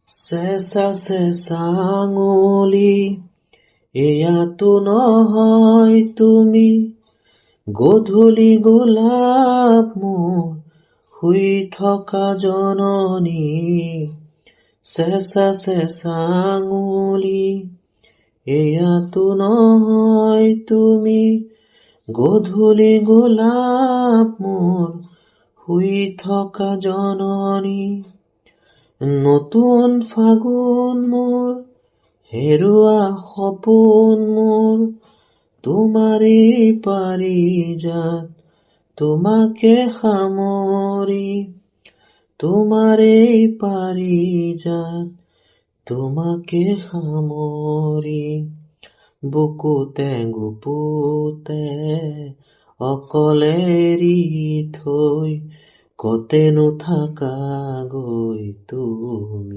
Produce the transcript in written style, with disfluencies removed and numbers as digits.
চেঁচা চেঁচা আঙুলি এয়াতো নহয় তুমি, গধূলি গোলাপ মোৰ শুই থকা জননী। চেঁচা চেঁচা আঙুলি এয়াতো নহয় তুমি, গধূলি গোলাপ মোৰ শুই থকা জননী। নতুন ফাগুন মোৰ হেৰুৱা সপোন মোৰ, তোমাৰেই পাৰিজাত তোমাকে সামৰি, তোমাৰেই পাৰিজাত তোমাকে সামৰি। বুকুতে গুপুতে অকলে এৰি থৈ কতেনো থাকাগৈ তুমি।